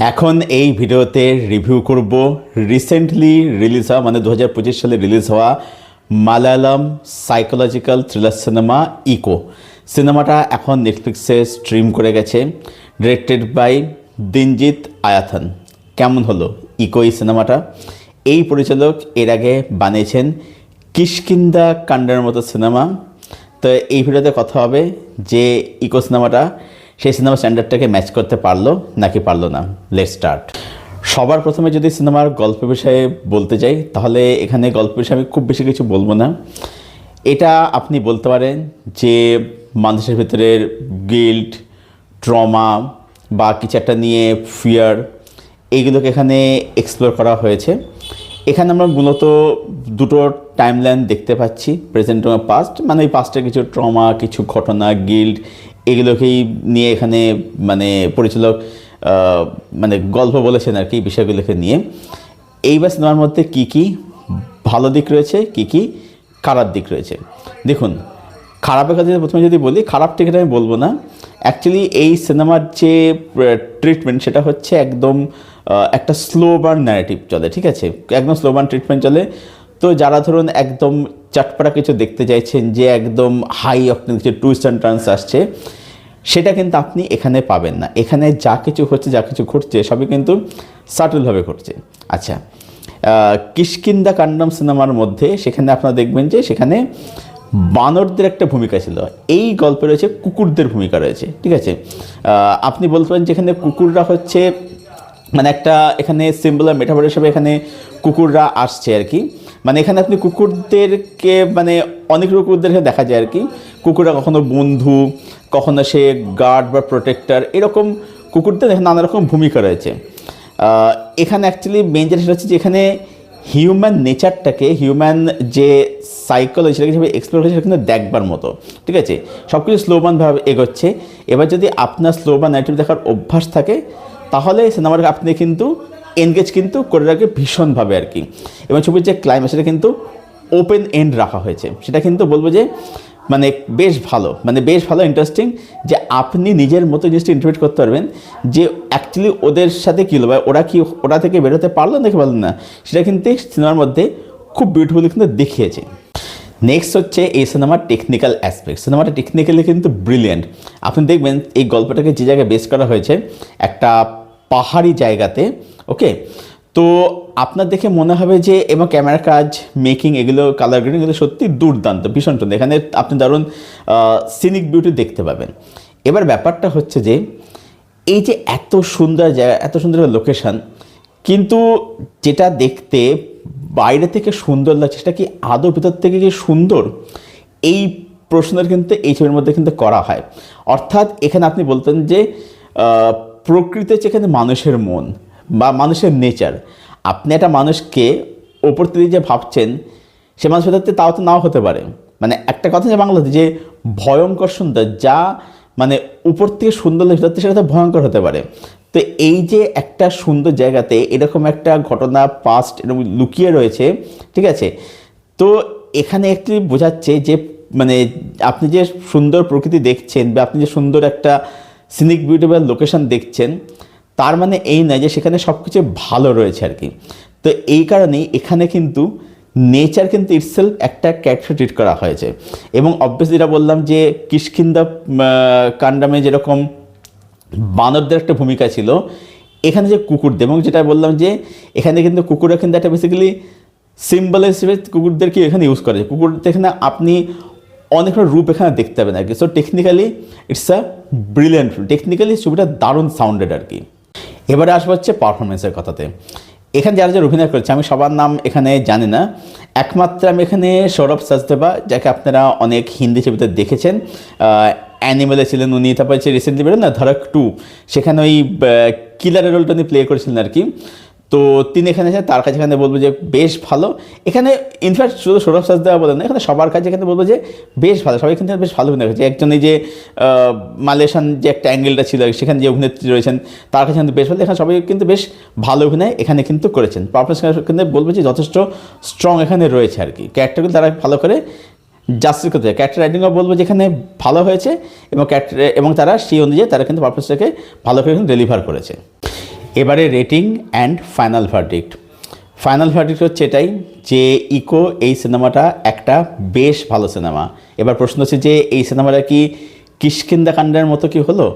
এখন এই ভিডিওতে রিভিউ করব রিসেন্টলি রিলিজ হওয়া মানে 2025 সালে রিলিজ হওয়া Malayalam psychological thriller cinema Eko. সিনেমাটা এখন নেটফ্লিক্সে স্ট্রিম করে গেছে, ডিরেক্টেড বাই দিনজিৎ আয়াথান। কেমন হলো ইকো এই সিনেমাটা? এই পরিচালক এর আগে বানিয়েছেন কিষ্কিন্ধা কাণ্ডের মতো সিনেমা। তো এই ভিডিওতে কথা হবে যে ইকো সিনেমাটা সেই সিনেমা স্ট্যান্ডার্ডটাকে ম্যাচ করতে পারলো নাকি পারলো না। Let's start. সবার প্রথমে যদি সিনেমার গল্প বিষয়ে বলতে যাই তাহলে এখানে গল্প বিষয়ে আমি খুব বেশি কিছু বলবো না। এটা আপনি বলতে পারেন যে মানুষের ভিতরের গিল্ট, ট্রমা বা কিছু একটা নিয়ে ফিয়ার, এইগুলোকে এখানে এক্সপ্লোর করা হয়েছে। এখানে আমরা মূলত দুটো টাইমলাইন দেখতে পাচ্ছি, প্রেজেন্ট এবং পাস্ট। মানে এই পাস্টের কিছু ট্রমা, কিছু ঘটনা, গিল্ট, এগুলোকেই নিয়ে এখানে মানে পরিচালক মানে গল্প বলেছেন আর কি, বিষয়গুলোকে নিয়ে। এইবার সিনেমার মধ্যে কী কী ভালো দিক রয়েছে, কী কী খারাপ দিক রয়েছে। দেখুন, খারাপের কথা প্রথমে যদি বলি, খারাপ ঠিক আমি বলবো না। অ্যাকচুয়ালি এই সিনেমার যে ট্রিটমেন্ট সেটা হচ্ছে একদম একটা স্লো বার্ন ন্যারেটিভ চলে, ঠিক আছে, একদম স্লো বার্ন ট্রিটমেন্ট চলে। তো যারা ধরুন একদম চটপটা কিছু দেখতে চাইছেন, যে একদম হাই অক্টেন কিছু টুইস্ট অ্যান্ড টার্নস আসছে, সেটা কিন্তু আপনি এখানে পাবেন না। এখানে যা কিছু হচ্ছে, যা কিছু ঘটছে, সবই কিন্তু সাটলভাবে ঘটছে। আচ্ছা, কিষ্কিন্ধা কাণ্ডম সিনেমার মধ্যে সেখানে আপনারা দেখবেন যে সেখানে বানরদের একটা ভূমিকা ছিল। এই গল্পে রয়েছে কুকুরদের ভূমিকা রয়েছে, ঠিক আছে। আপনি বলতে পারেন যেখানে কুকুররা হচ্ছে মানে একটা এখানে সিম্বল আর মেটাফর হিসেবে এখানে কুকুররা আসছে আর কি। মানে এখানে আপনি কুকুরদেরকে মানে অনেক কুকুরদেরকে দেখা যায় আর কি। কুকুররা কখনো বন্ধু, কখনো সে গার্ড বা প্রোটেক্টর, এরকম কুকুরদের এখানে নানা রকম ভূমিকা রয়েছে। এখানে অ্যাকচুয়ালি মেন জিনিস হচ্ছে যে এখানে হিউম্যান নেচারটাকে, হিউম্যান যে সাইকোলজি সেটাকে হিসেবে এক্সপ্লোর হয়েছে সেখানে দেখবার মতো, ঠিক আছে। সব কিছু স্লোবানভাবে এগোচ্ছে। এবার যদি আপনার স্লোবান ন্যারেটিভ দেখার অভ্যাস থাকে তাহলে সিনেমাটাকে আপনি কিন্তু এনগেজ কিন্তু করে রাখবে ভীষণভাবে আর কি। এবং ছবির যে ক্লাইম্যাক্স সেটা কিন্তু ওপেন এন্ড রাখা হয়েছে, সেটা কিন্তু বলবো যে মানে বেশ ভালো, মানে বেশ ভালো ইন্টারেস্টিং, যে আপনি নিজের মতো জিনিসটা ইন্টারপ্রেট করতে পারবেন যে অ্যাকচুয়ালি ওদের সাথে কী হলো বা ওরা থেকে বেরোতে পারলো নাকি পারলো না, সেটা কিন্তু সিনেমার মধ্যে খুব বিউটিফুলি কিন্তু দেখিয়েছে। নেক্সট হচ্ছে এই সিনেমার টেকনিক্যাল অ্যাসপেক্ট। সিনেমাটা টেকনিক্যালি কিন্তু ব্রিলিয়েন্ট। আপনি দেখবেন এই গল্পটাকে যে জায়গায় বেস করা হয়েছে একটা পাহাড়ি জায়গাতে, ওকে। তো আপনার দেখে মনে হবে যে এবং ক্যামেরার কাজ, মেকিং, এগুলো কালার গ্রেডিং, এগুলো সত্যি দুর্দান্ত, ভীষণ সুন্দর। এখানে আপনি দারুণ সিনিক বিউটি দেখতে পাবেন। এবার ব্যাপারটা হচ্ছে যে এই যে এত সুন্দর জায়গা, এত সুন্দর লোকেশান, কিন্তু যেটা দেখতে বাইরে থেকে সুন্দর লাগছে সেটা কি আদৌ ভিতর থেকে কি সুন্দর, এই প্রশ্নের কিন্তু এই ছবির মধ্যে কিন্তু করা হয়। অর্থাৎ এখানে আপনি বলতেন যে প্রকৃতি হচ্ছে এখানে মানুষের মন বা মানুষের নেচার। আপনি একটা মানুষকে ওপর থেকে যে ভাবছেন সে মানুষ হতে তাও তো নাও হতে পারে। মানে একটা কথা যে বাংলাতে যে ভয়ঙ্কর সুন্দর, যা মানে উপর থেকে সুন্দর লাগে ভিতর থেকে সেটা তো ভয়ঙ্কর হতে পারে। তো এই যে একটা সুন্দর জায়গাতে এরকম একটা ঘটনা পাস্ট এরকম লুকিয়ে রয়েছে, ঠিক আছে। তো এখানে একটি বোঝাচ্ছে যে মানে আপনি যে সুন্দর প্রকৃতি দেখছেন বা আপনি যে সুন্দর একটা সিনিক বিউটিফুল লোকেশন দেখছেন, তার মানে এই নয় যে সেখানে সব কিছু ভালো রয়েছে আর কি। তো এই কারণেই এখানে কিন্তু নেচার কিন্তু ইটসেলফ একটা ক্যারেক্টার ট্রিট করা হয়েছে। এবং অবভিয়াসলি যেটা বললাম যে কিষ্কিন্ধা কাণ্ডমে যেরকম বানরদের একটা ভূমিকা ছিল, এখানে যে কুকুরদের, এবং যেটা বললাম যে এখানে কিন্তু কুকুররা কিন্তু একটা বেসিক্যালি সিম্বল হিসেবে কুকুরদেরকে এখানে ইউজ করে। কুকুরদের এখানে আপনি অনেক রূপ এখানে দেখতে পাবেন আর কি। So technically it's a brilliant, technically ছবিটা দারুণ সাউন্ডেড আর কি। এবারে আসবো হচ্ছে পারফরমেন্সের কথাতে। এখানে যারা যারা অভিনয় করেছে আমি সবার নাম এখানে জানি না, একমাত্র আমি এখানে সৌরভ সাচদেবা, যাকে আপনারা অনেক হিন্দি ছবিতে দেখেছেন। অ্যানিমেলে ছিলেন উনি, তারপর হচ্ছে রিসেন্টলি বেরোন না ধরক 2, সেখানে ওই কিলারের রোলটা উনি প্লে করেছিলেন আর কি। তো তিনি এখানে এসে তার কাছে এখানে বলবো যে বেশ ভালো। এখানে ইনফ্যাক্ট শুধু সৌরভ সাচদেবা বলেন না, এখানে সবার কাছে এখানে বলবো যে বেশ ভালো, সবাই কিন্তু বেশ ভালো অভিনয় করেছে। একজন এই যে মালয়েশিয়ান যে একটা অ্যাঙ্গেলটা ছিল সেখানে যে অভিনেত্রী রয়েছেন তার কাছে কিন্তু বেশ ভালো, এখানে সবাই কিন্তু বেশ ভালো অভিনয় এখানে কিন্তু করেছেন। পারফরমেন্স কিন্তু বলবো যে যথেষ্ট স্ট্রং এখানে রয়েছে আর কি। ক্যারেক্টারগুলো তারা ভালো করে জাস্টিস করতে চায়। ক্যারেক্টার রাইটিংও বলবো যেখানে ভালো হয়েছে এবং ক্যারেক্টার এবং তারা সেই অনুযায়ী তারা কিন্তু পারফরমেন্সটাকে ভালো করে ডেলিভার করেছে। এবারে rating and final verdict. Final verdict হচ্ছে এটাই যে ইকো এই সিনেমাটা একটা বেশ ভালো সিনেমা। এবার প্রশ্ন হচ্ছে যে এই সিনেমাটা কি কিষ্কিন্ধা কাণ্ডের মতো কি হলো?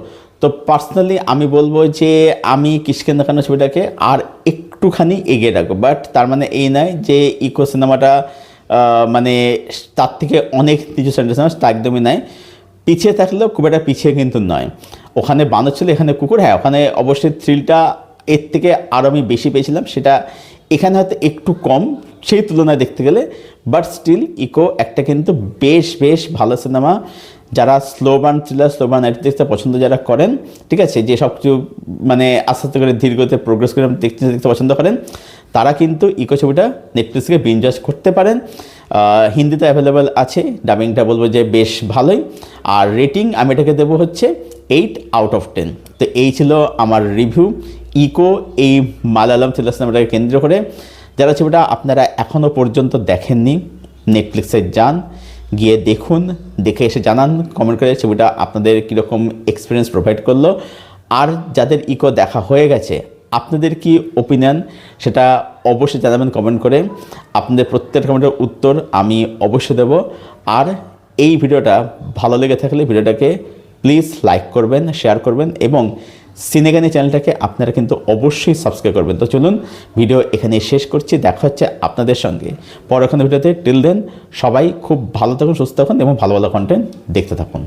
তো পার্সোনালি আমি বলবো যে আমি কিষ্কিন্ধা কাণ্ড ছবিটাকে আর একটুখানি এগিয়ে রাখবো, বাট তার মানে এই নয় যে ইকো সিনেমাটা মানে তার থেকে অনেক কিছু সিনেমা, তা একদমই নয়। পিছিয়ে থাকলেও খুব একটা পিছিয়ে কিন্তু নয়। ওখানে বানর ছিল, এখানে কুকুর, হ্যাঁ ওখানে অবশ্যই থ্রিলটা এর থেকে আরও আমি বেশি পেয়েছিলাম, সেটা এখানে হয়তো একটু কম সেই তুলনায় দেখতে গেলে, বাট স্টিল ইকো একটা কিন্তু বেশ বেশ ভালো সিনেমা। যারা slow burn thriller, slow burn night দেখতে পছন্দ যারা করেন, ঠিক আছে, যে সব কিছু মানে আস্তে আস্তে করে ধীর গতিতে প্রোগ্রেস করে দেখতে পছন্দ করেন, তারা কিন্তু ইকো ছবিটা নেটফ্লিক্স থেকে বিঞ্জ ওয়াচ করতে পারেন। হিন্দিতে অ্যাভেলেবেল আছে, ডাবিংটা বলবো যে বেশ ভালোই। আর রেটিং আমি এটাকে দেবো হচ্ছে 8/10। তো এই ছিল আমার রিভিউ ইকো, এই মালায়ালাম থ্রিলার সিনেমাটাকে কেন্দ্র করে। যারা ছবিটা আপনারা এখনও পর্যন্ত দেখেননি, নেটফ্লিক্সে যান, গিয়ে দেখুন, দেখে এসে জানান কমেন্ট করে ছবিটা আপনাদের কীরকম এক্সপিরিয়েন্স প্রোভাইড করলো। আর যাদের ইকো দেখা হয়ে গেছে, আপনাদের কি ওপিনিয়ন সেটা অবশ্যই জানাবেন কমেন্ট করে। আপনাদের প্রত্যেকটা কমেন্টের উত্তর আমি অবশ্যই দেব। আর এই ভিডিওটা ভালো লেগে থাকলে ভিডিওটাকে প্লিজ লাইক করবেন, শেয়ার করবেন এবং সিনেগানি চ্যানেলটাকে আপনারা কিন্তু অবশ্যই সাবস্ক্রাইব করবেন। তো চলুন ভিডিও এখানে শেষ করছি, দেখা হচ্ছে আপনাদের সঙ্গে পরক্ষণ ভিডিওতে। টিল দেন সবাই খুব ভালো থাকুন, সুস্থ থাকুন এবং ভালো ভালো কন্টেন্ট দেখতে থাকুন।